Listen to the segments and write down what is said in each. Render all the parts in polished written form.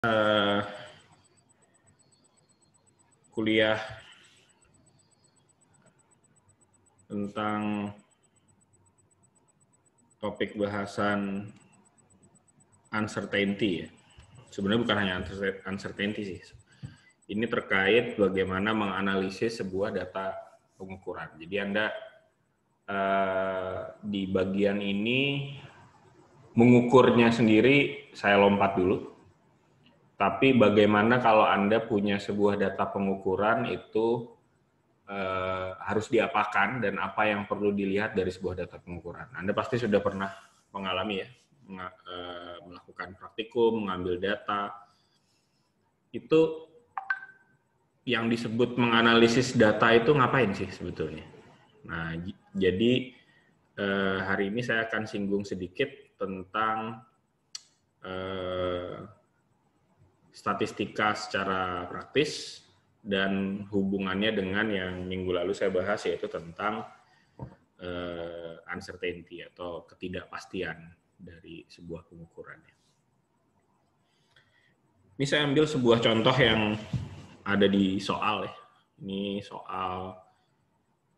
uh, kuliah tentang topik bahasan uncertainty ya. Sebenarnya bukan hanya uncertainty sih. Ini terkait bagaimana menganalisis sebuah data pengukuran. Jadi Anda di bagian ini mengukurnya sendiri saya lompat dulu. Tapi bagaimana kalau Anda punya sebuah data pengukuran itu harus diapakan dan apa yang perlu dilihat dari sebuah data pengukuran. Anda pasti sudah pernah mengalami ya, melakukan praktikum, mengambil data. Itu yang disebut menganalisis data itu ngapain sih sebetulnya? Nah, jadi hari ini saya akan singgung sedikit tentang statistika secara praktis dan hubungannya dengan yang minggu lalu saya bahas, yaitu tentang uncertainty atau ketidakpastian dari sebuah pengukuran. Ini saya ambil sebuah contoh yang ada di soal ya. Ini soal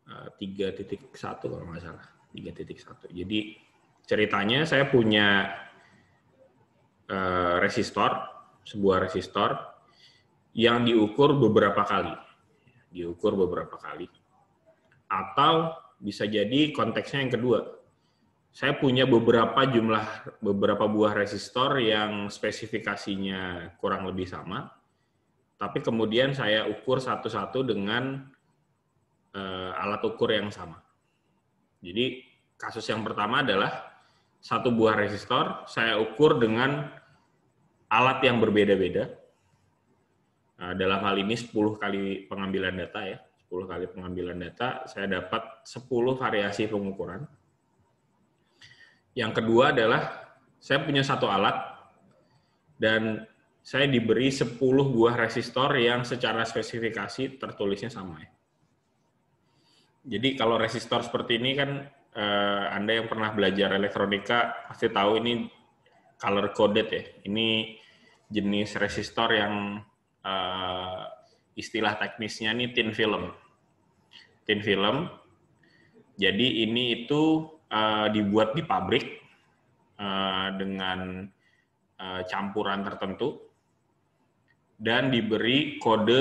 3.1 kalau nggak salah, 3.1. Jadi ceritanya saya punya resistor, sebuah resistor yang diukur beberapa kali. Atau bisa jadi konteksnya yang kedua. Saya punya beberapa buah resistor yang spesifikasinya kurang lebih sama, tapi kemudian saya ukur satu-satu dengan alat ukur yang sama. Jadi kasus yang pertama adalah satu buah resistor saya ukur dengan alat yang berbeda-beda. Dalam hal ini 10 kali pengambilan data ya. 10 kali pengambilan data saya dapat 10 variasi pengukuran. Yang kedua adalah saya punya satu alat dan saya diberi 10 buah resistor yang secara spesifikasi tertulisnya sama ya. Jadi kalau resistor seperti ini kan Anda yang pernah belajar elektronika pasti tahu ini color coded ya. Ini jenis resistor yang istilah teknisnya ini thin film. Thin film. Jadi ini itu dibuat di pabrik dengan campuran tertentu dan diberi kode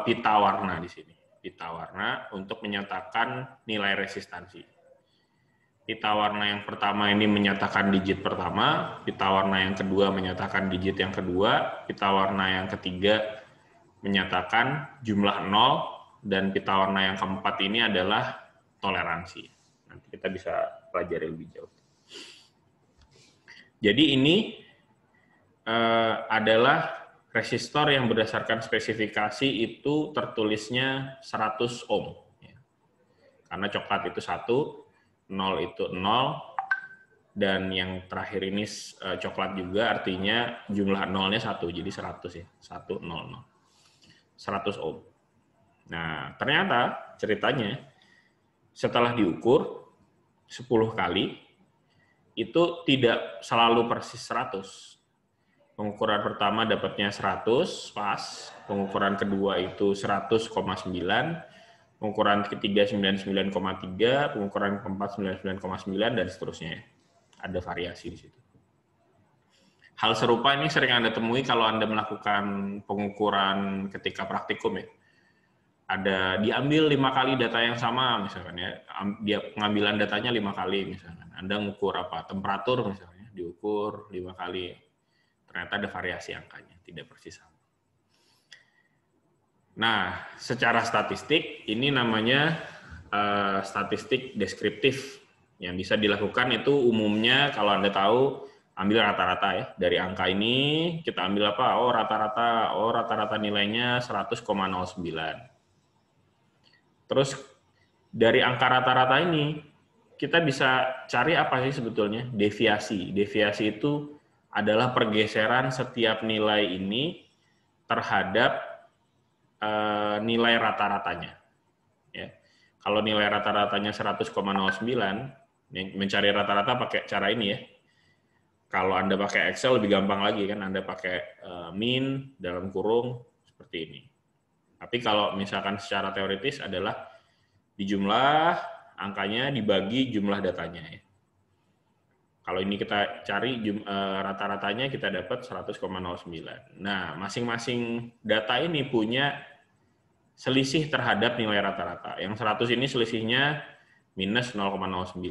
pita warna di sini. Pita warna untuk menyatakan nilai resistansi. Pita warna yang pertama ini menyatakan digit pertama, pita warna yang kedua menyatakan digit yang kedua, pita warna yang ketiga menyatakan jumlah 0, dan pita warna yang keempat ini adalah toleransi. Nanti kita bisa pelajari lebih jauh. Jadi ini adalah resistor yang berdasarkan spesifikasi itu tertulisnya 100 ohm. Karena coklat itu 1, 0 itu 0, dan yang terakhir ini coklat juga, artinya jumlah 0-nya 1, jadi 100 ya, 100, 100 ohm. Nah, ternyata ceritanya setelah diukur 10 kali, itu tidak selalu persis 100. Pengukuran pertama dapatnya 100 pas, pengukuran kedua itu 100,9, pengukuran ketiga 99,3, pengukuran keempat 99,9 dan seterusnya. Ada variasi di situ. Hal serupa ini sering Anda temui kalau Anda melakukan pengukuran ketika praktikum ya. Ada diambil 5 kali data yang sama misalkan ya. Dia pengambilan datanya 5 kali misalkan. Anda mengukur apa? Temperatur misalnya, diukur 5 kali. Ternyata ada variasi angkanya, tidak persis sama. Nah, secara statistik, ini namanya statistik deskriptif. Yang bisa dilakukan itu umumnya, kalau Anda tahu, ambil rata-rata ya. Dari angka ini, kita ambil apa? Oh, rata-rata nilainya 100,09. Terus, dari angka rata-rata ini, kita bisa cari apa sih sebetulnya? Deviasi. Deviasi itu adalah pergeseran setiap nilai ini terhadap nilai rata-ratanya. Ya. Kalau nilai rata-ratanya 100,09, mencari rata-rata pakai cara ini ya. Kalau Anda pakai Excel lebih gampang lagi kan, Anda pakai min dalam kurung seperti ini. Tapi kalau misalkan secara teoritis adalah dijumlah angkanya dibagi jumlah datanya ya. Kalau ini kita cari rata-ratanya kita dapat 100,09. Nah, masing-masing data ini punya selisih terhadap nilai rata-rata. Yang 100 ini selisihnya minus 0,09,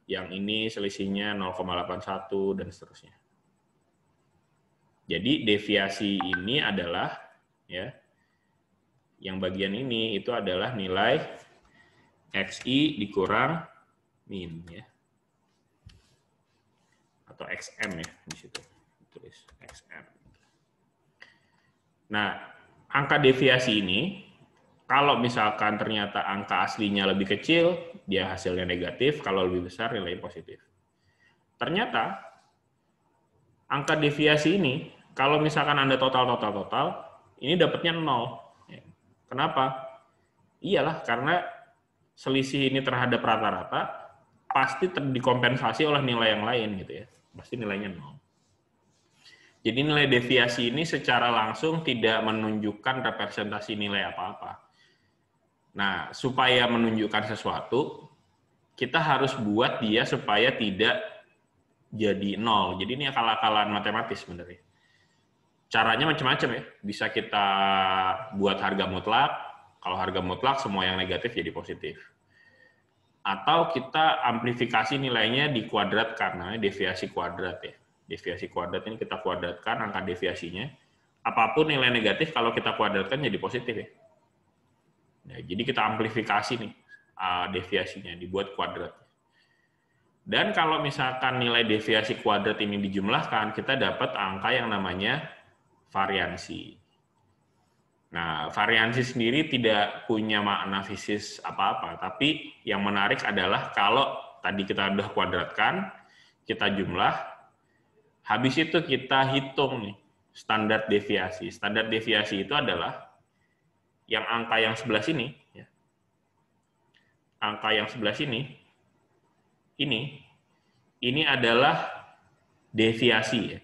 yang ini selisihnya 0,81 dan seterusnya. Jadi deviasi ini adalah ya, yang bagian ini itu adalah nilai XI dikurang min ya. Atau XM ya di situ. Tulis XM. Nah, angka deviasi ini kalau misalkan ternyata angka aslinya lebih kecil, dia hasilnya negatif, kalau lebih besar nilai positif. Ternyata angka deviasi ini kalau misalkan Anda total, ini dapatnya 0. Kenapa? Iyalah karena selisih ini terhadap rata-rata pasti dikompensasi oleh nilai yang lain gitu ya. Pasti nilainya 0. Jadi nilai deviasi ini secara langsung tidak menunjukkan representasi nilai apa-apa. Nah, supaya menunjukkan sesuatu, kita harus buat dia supaya tidak jadi 0. Jadi ini akal-akalan matematis sebenarnya. Caranya macam-macam ya. Bisa kita buat harga mutlak. Kalau harga mutlak, semua yang negatif jadi positif. Atau kita amplifikasi nilainya dikuadratkan, namanya deviasi kuadrat ya. Deviasi kuadrat ini kita kuadratkan angka deviasinya. Apapun nilai negatif kalau kita kuadratkan jadi positif ya. Nah, jadi kita amplifikasi nih deviasinya, dibuat kuadrat. Dan kalau misalkan nilai deviasi kuadrat ini dijumlahkan, kita dapat angka yang namanya variansi. Nah, variansi sendiri tidak punya makna fisis apa-apa, tapi yang menarik adalah kalau tadi kita sudah kuadratkan, kita jumlah, habis itu kita hitung nih standar deviasi. Standar deviasi itu adalah yang angka yang sebelah sini, ya. Angka yang sebelah sini, ini adalah deviasi ya.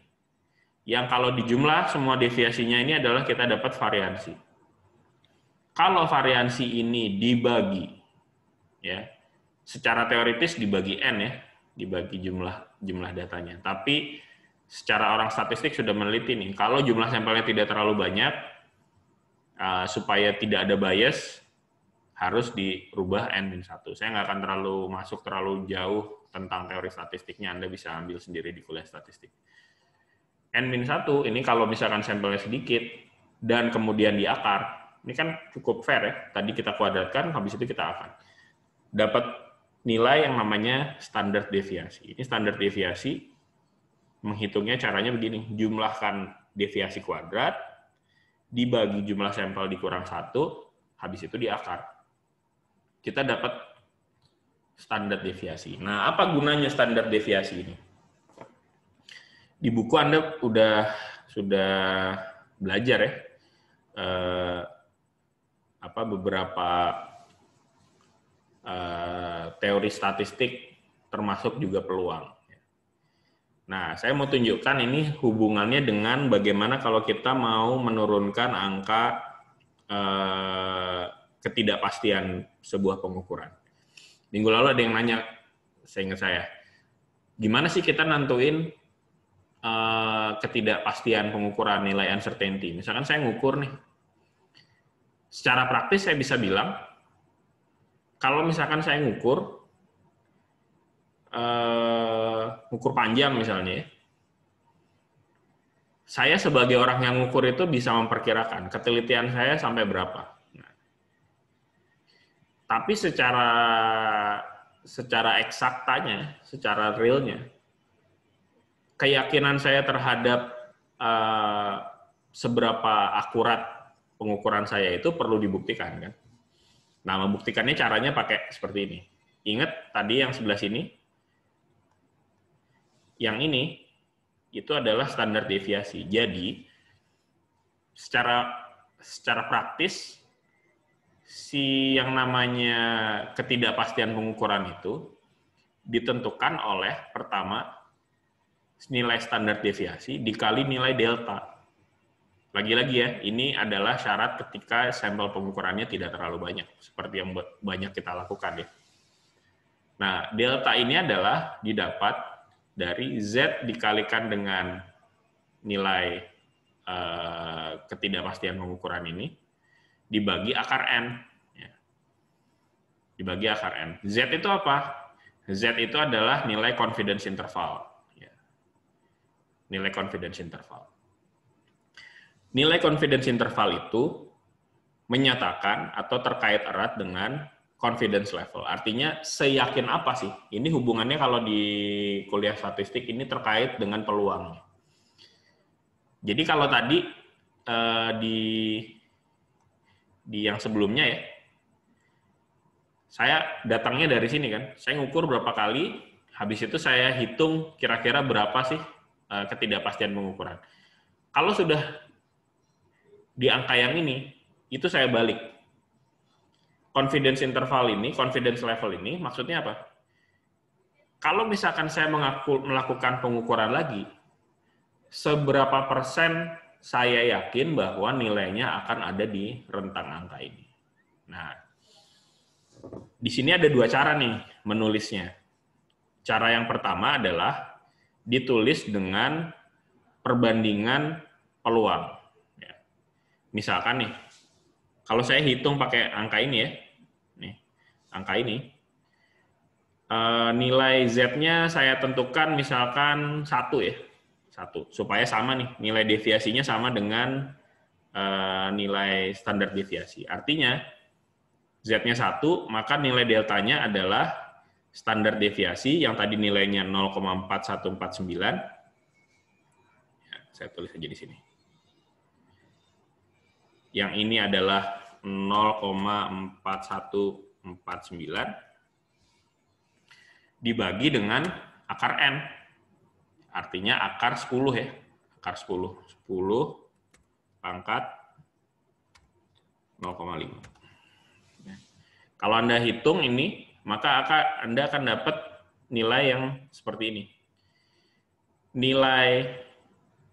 Yang kalau dijumlah semua deviasinya ini adalah kita dapat variansi. Kalau variansi ini dibagi, ya, secara teoritis dibagi n ya, dibagi jumlah datanya. Tapi secara orang statistik sudah meneliti nih, kalau jumlah sampelnya tidak terlalu banyak, supaya tidak ada bias, harus dirubah n-1. Saya nggak akan masuk terlalu jauh tentang teori statistiknya, Anda bisa ambil sendiri di kuliah statistik. N-1 ini kalau misalkan sampelnya sedikit dan kemudian diakar, ini kan cukup fair ya, tadi kita kuadratkan, habis itu kita akar. Dapat nilai yang namanya standar deviasi. Ini standar deviasi, menghitungnya caranya begini, jumlahkan deviasi kuadrat, dibagi jumlah sampel dikurang 1, habis itu diakar. Kita dapat standar deviasi. Nah, apa gunanya standar deviasi ini? Di buku Anda sudah belajar ya, beberapa teori statistik, termasuk juga peluang. Nah, saya mau tunjukkan ini hubungannya dengan bagaimana kalau kita mau menurunkan angka ketidakpastian sebuah pengukuran. Minggu lalu ada yang nanya, seingat saya, gimana sih kita nentuin ketidakpastian pengukuran nilai uncertainty? Misalkan saya ngukur nih, secara praktis saya bisa bilang, kalau misalkan saya ngukur panjang misalnya, saya sebagai orang yang ngukur itu bisa memperkirakan ketelitian saya sampai berapa. Nah, tapi secara eksaktanya, secara realnya, keyakinan saya terhadap seberapa akurat pengukuran saya itu perlu dibuktikan kan. Nah, membuktikannya caranya pakai seperti ini. Ingat tadi yang sebelah sini, yang ini itu adalah standar deviasi. Jadi secara praktis si yang namanya ketidakpastian pengukuran itu ditentukan oleh pertama nilai standar deviasi dikali nilai delta. Lagi-lagi ya, ini adalah syarat ketika sampel pengukurannya tidak terlalu banyak, seperti yang banyak kita lakukan ya. Nah, delta ini adalah didapat dari Z dikalikan dengan nilai ketidakpastian pengukuran ini, dibagi akar N. Ya. Dibagi akar N. Z itu apa? Z itu adalah nilai confidence interval. Ya. Nilai confidence interval. Nilai confidence interval itu menyatakan atau terkait erat dengan confidence level. Artinya seyakin apa sih? Ini hubungannya kalau di kuliah statistik ini terkait dengan peluang. Jadi kalau tadi di yang sebelumnya ya, saya datangnya dari sini kan, saya ngukur berapa kali, habis itu saya hitung kira-kira berapa sih ketidakpastian pengukuran. Kalau sudah di angka yang ini, itu saya balik. Confidence interval ini, confidence level ini, maksudnya apa? Kalau misalkan saya melakukan pengukuran lagi, seberapa persen saya yakin bahwa nilainya akan ada di rentang angka ini. Nah, di sini ada dua cara nih menulisnya. Cara yang pertama adalah ditulis dengan perbandingan peluang. Misalkan nih, kalau saya hitung pakai angka ini ya, nih, angka ini, nilai Z-nya saya tentukan misalkan 1 ya, 1, supaya sama nih, nilai deviasinya sama dengan nilai standar deviasi. Artinya, Z-nya 1, maka nilai deltanya adalah standar deviasi, yang tadi nilainya 0,4149, ya, saya tulis aja di sini. Yang ini adalah 0,4149 dibagi dengan akar N. Artinya akar 10 ya. Akar 10. 10 pangkat 0,5. Kalau Anda hitung ini, maka Anda akan dapat nilai yang seperti ini. Nilai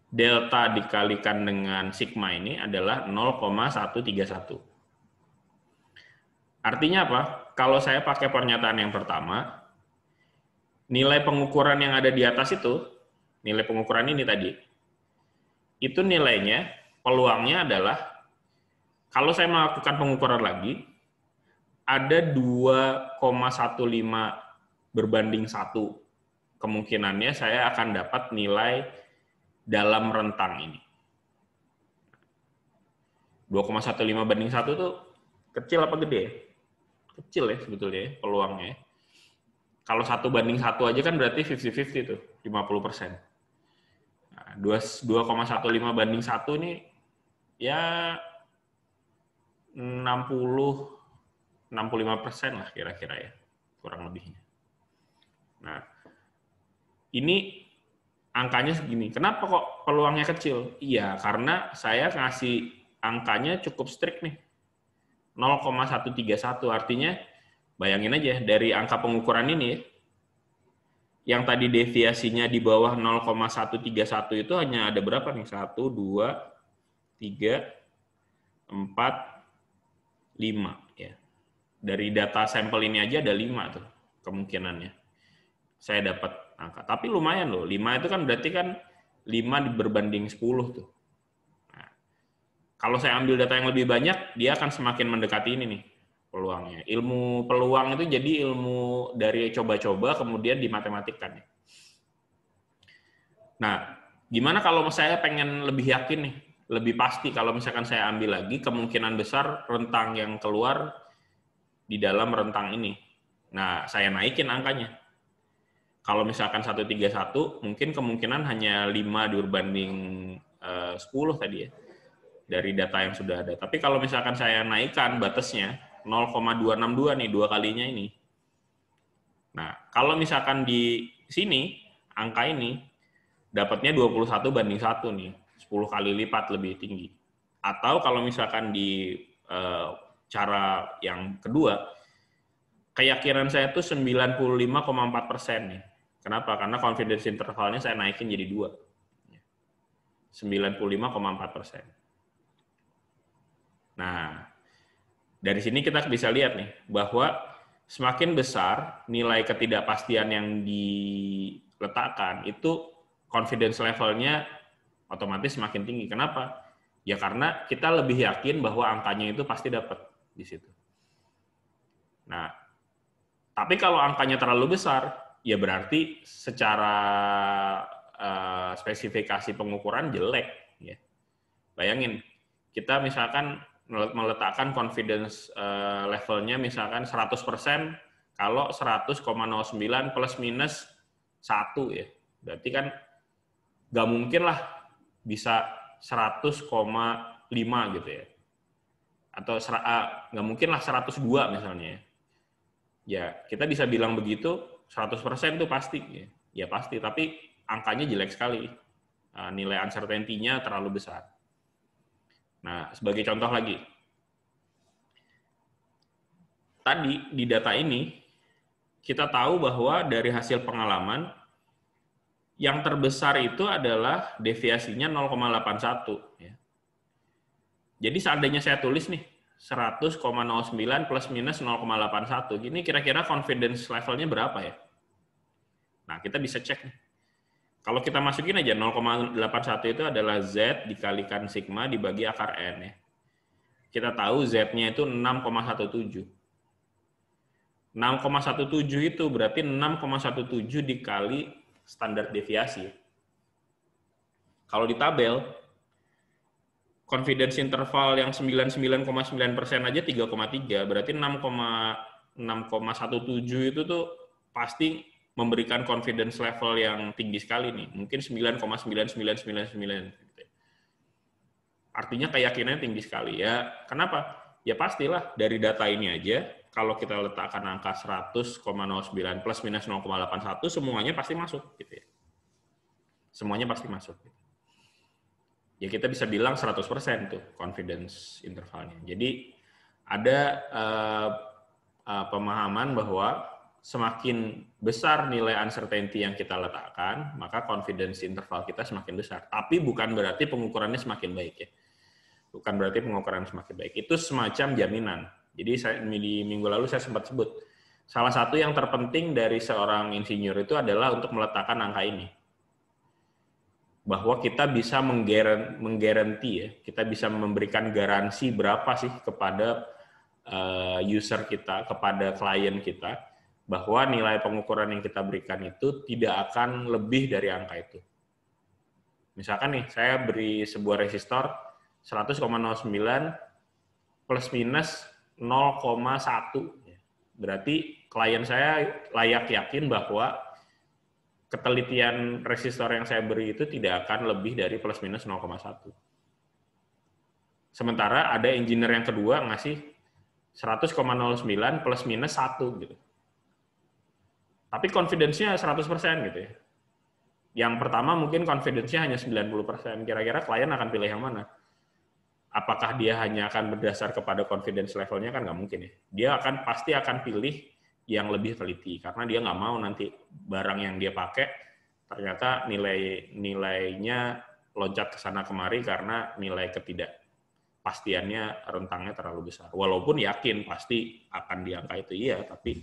delta dikalikan dengan sigma ini adalah 0,131. Artinya apa? Kalau saya pakai pernyataan yang pertama, nilai pengukuran yang ada di atas itu, nilai pengukuran ini tadi, itu nilainya, peluangnya adalah, kalau saya melakukan pengukuran lagi, ada 2,15 berbanding 1 kemungkinannya saya akan dapat nilai dalam rentang ini. 2,15 banding 1 itu kecil apa gede? Kecil ya sebetulnya ya, peluangnya. Kalau 1 banding 1 aja kan berarti 50-50 tuh, 50%. Nah, 2,15 banding 1 ini ya 65% lah kira-kira ya, kurang lebihnya. Nah, ini angkanya segini. Kenapa kok peluangnya kecil? Iya, karena saya ngasih angkanya cukup strict nih. 0,131. Artinya, bayangin aja, dari angka pengukuran ini, yang tadi deviasinya di bawah 0,131 itu hanya ada berapa nih? 1, 2, 3, 4, 5. Ya. Dari data sampel ini aja ada 5 tuh kemungkinannya. Saya dapat angka. Tapi lumayan loh, 5 itu kan berarti kan 5 berbanding 10 tuh. Nah, kalau saya ambil data yang lebih banyak, dia akan semakin mendekati ini nih peluangnya. Ilmu peluang itu jadi ilmu dari coba-coba kemudian dimatematikkan. Nah, gimana kalau saya pengen lebih yakin nih, lebih pasti kalau misalkan saya ambil lagi, kemungkinan besar rentang yang keluar di dalam rentang ini. Nah, saya naikin angkanya. Kalau misalkan 131, mungkin kemungkinan hanya 5 berbanding 10 tadi ya, dari data yang sudah ada. Tapi kalau misalkan saya naikkan batasnya, 0,262 nih, 2 kalinya ini. Nah, kalau misalkan di sini, angka ini, dapatnya 21 banding 1 nih, 10 kali lipat lebih tinggi. Atau kalau misalkan di cara yang kedua, keyakinan saya tuh 95,4% nih. Kenapa? Karena confidence intervalnya saya naikin jadi 2. 95,4%. Nah, dari sini kita bisa lihat nih, bahwa semakin besar nilai ketidakpastian yang diletakkan, itu confidence levelnya otomatis semakin tinggi. Kenapa? Ya karena kita lebih yakin bahwa angkanya itu pasti dapat di situ. Nah, tapi kalau angkanya terlalu besar, ya berarti secara spesifikasi pengukuran jelek. Ya. Bayangin, kita misalkan meletakkan confidence levelnya misalkan 100%, kalau 100,09 plus minus 1 ya. Berarti kan nggak mungkin lah bisa 100,5 gitu ya. Atau nggak mungkin lah 102 misalnya. Ya, kita bisa bilang begitu 100% itu pasti. Ya pasti, tapi angkanya jelek sekali. Nilai uncertainty-nya terlalu besar. Nah, sebagai contoh lagi. Tadi di data ini, kita tahu bahwa dari hasil pengalaman, yang terbesar itu adalah deviasinya 0,81. Ya. Jadi seandainya saya tulis nih, 100,09 plus minus 0,81. Ini kira-kira confidence levelnya berapa ya? Nah, kita bisa cek nih. Kalau kita masukin aja 0,81 itu adalah Z dikalikan sigma dibagi akar N ya. Kita tahu Z-nya itu 6,17. 6,17 itu berarti 6,17 dikali standar deviasi. Kalau di tabel, confidence interval yang 99,9% aja 3,3, berarti 6,17 itu tuh pasti memberikan confidence level yang tinggi sekali nih, mungkin 9,9999. Artinya keyakinannya tinggi sekali ya. Kenapa? Ya pastilah dari data ini aja, kalau kita letakkan angka 100,09 plus minus 0,81, semuanya pasti masuk gitu ya. Semuanya pasti masuk. Ya kita bisa bilang 100% tuh confidence intervalnya. Jadi ada pemahaman bahwa semakin besar nilai uncertainty yang kita letakkan, maka confidence interval kita semakin besar. Tapi bukan berarti pengukurannya semakin baik ya. Bukan berarti pengukuran semakin baik. Itu semacam jaminan. Jadi di minggu lalu saya sempat sebut, salah satu yang terpenting dari seorang insinyur itu adalah untuk meletakkan angka ini. Bahwa kita bisa menggaranti ya, kita bisa memberikan garansi berapa sih kepada user kita, kepada klien kita, bahwa nilai pengukuran yang kita berikan itu tidak akan lebih dari angka itu. Misalkan nih, saya beri sebuah resistor 100,09 plus minus 0,1. Berarti klien saya layak yakin bahwa ketelitian resistor yang saya beri itu tidak akan lebih dari plus minus 0,1. Sementara ada engineer yang kedua ngasih 100,09 plus minus 1 gitu. Tapi confidence-nya 100% gitu ya. Yang pertama mungkin confidence-nya hanya 90%. Kira-kira klien akan pilih yang mana? Apakah dia hanya akan berdasar kepada confidence level-nya? Kan nggak mungkin ya. Dia pasti akan pilih yang lebih teliti, karena dia nggak mau nanti barang yang dia pakai ternyata nilainya loncat ke sana kemari karena nilai ketidakpastiannya rentangnya terlalu besar. Walaupun yakin pasti akan di angka itu iya, tapi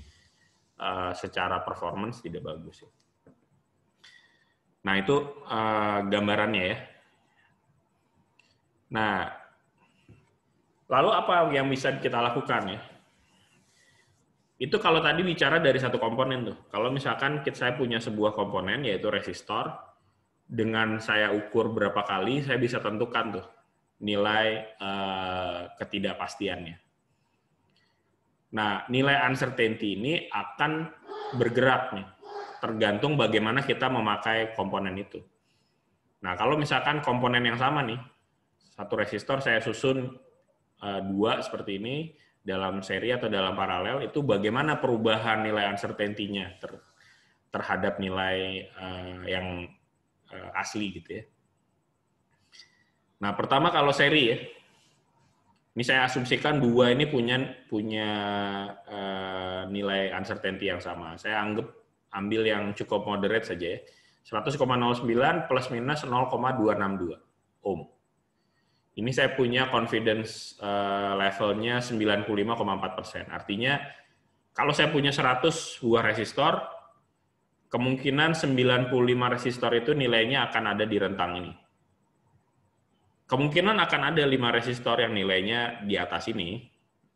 secara performance tidak bagus. Nah itu gambarannya ya. Nah lalu apa yang bisa kita lakukan ya? Itu kalau tadi bicara dari satu komponen tuh. Kalau misalkan saya punya sebuah komponen yaitu resistor, dengan saya ukur berapa kali, saya bisa tentukan tuh nilai ketidakpastiannya. Nah, nilai uncertainty ini akan bergerak nih, tergantung bagaimana kita memakai komponen itu. Nah, kalau misalkan komponen yang sama nih, satu resistor saya susun 2 seperti ini, dalam seri atau dalam paralel, itu bagaimana perubahan nilai uncertainty-nya terhadap nilai yang asli gitu ya. Nah, pertama kalau seri ya, ini saya asumsikan 2 ini punya nilai uncertainty yang sama. Saya ambil yang cukup moderate saja ya. 100,09 plus minus 0,262 ohm. Ini saya punya confidence levelnya 95,4%. Artinya kalau saya punya 100 buah resistor, kemungkinan 95 resistor itu nilainya akan ada di rentang ini. Kemungkinan akan ada 5 resistor yang nilainya di atas ini,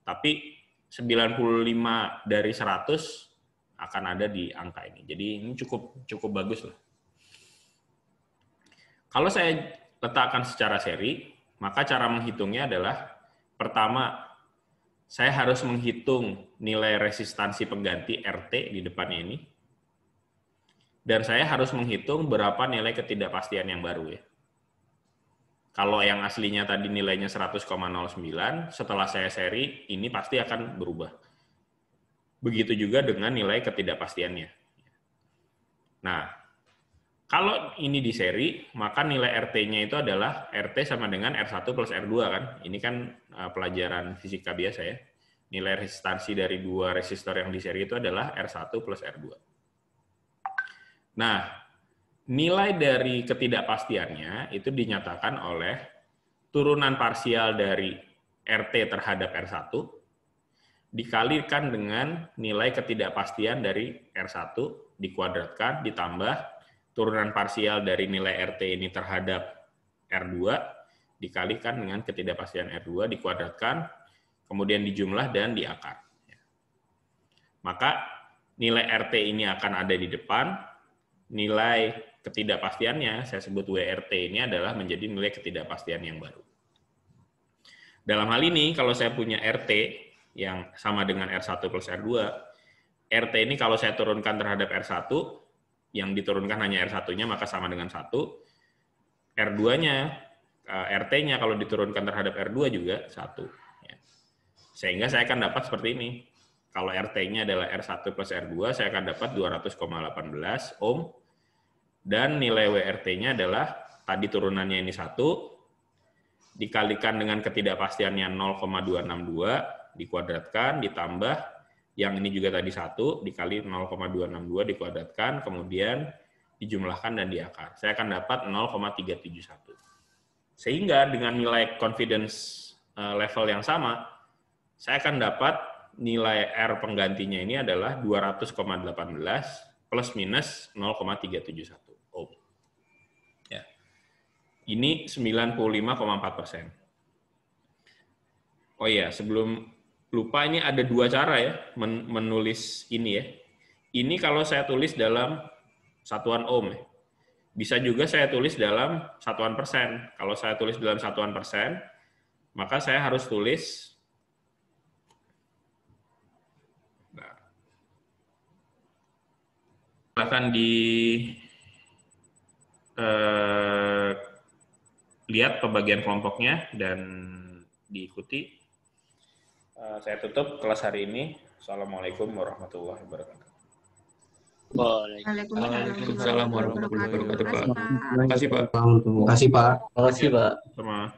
tapi 95 dari 100 akan ada di angka ini. Jadi ini cukup bagus lah. Kalau saya letakkan secara seri, maka cara menghitungnya adalah, pertama, saya harus menghitung nilai resistansi pengganti RT di depannya ini, dan saya harus menghitung berapa nilai ketidakpastian yang baru ya. Kalau yang aslinya tadi nilainya 100,09, setelah saya seri, ini pasti akan berubah. Begitu juga dengan nilai ketidakpastiannya. Nah, kalau ini di seri, maka nilai RT-nya itu adalah RT sama dengan R1 plus R2 kan. Ini kan pelajaran fisika biasa ya. Nilai resistansi dari dua resistor yang di seri itu adalah R1 plus R2. Nah, nilai dari ketidakpastiannya itu dinyatakan oleh turunan parsial dari RT terhadap R1 dikalikan dengan nilai ketidakpastian dari R1 dikuadratkan ditambah turunan parsial dari nilai RT ini terhadap R2 dikalikan dengan ketidakpastian R2 dikuadratkan, kemudian dijumlah dan diakar. Maka nilai RT ini akan ada di depan, nilai ketidakpastiannya, saya sebut WRT ini adalah menjadi nilai ketidakpastian yang baru. Dalam hal ini, kalau saya punya RT yang sama dengan R1 plus R2, RT ini kalau saya turunkan terhadap R1, yang diturunkan hanya R1-nya maka sama dengan 1. R2-nya, RT-nya kalau diturunkan terhadap R2 juga 1. Sehingga saya akan dapat seperti ini. Kalau RT-nya adalah R1 plus R2, saya akan dapat 200,18 ohm. Dan nilai WRT-nya adalah, tadi turunannya ini 1, dikalikan dengan ketidakpastiannya 0,262, dikuadratkan, ditambah yang ini juga tadi 1 dikali 0,262 dikuadratkan, kemudian dijumlahkan dan diakar. Saya akan dapat 0,371. Sehingga dengan nilai confidence level yang sama, saya akan dapat nilai R penggantinya ini adalah 200,18 plus minus 0,371 ohm. Ya. Ini 95,4%. Oh iya, sebelum lupa, ini ada dua cara ya menulis ini ya. Ini kalau saya tulis dalam satuan ohm ya. Bisa juga saya tulis dalam satuan persen. Kalau saya tulis dalam satuan persen, maka saya harus tulis silahkan lihat pembagian kelompoknya dan diikuti. Saya tutup kelas hari ini. Assalamualaikum warahmatullahi wabarakatuh. Waalaikumsalam warahmatullahi wabarakatuh. Terima kasih, Pak. Terima kasih, Pak. Terima kasih, Pak. Sama.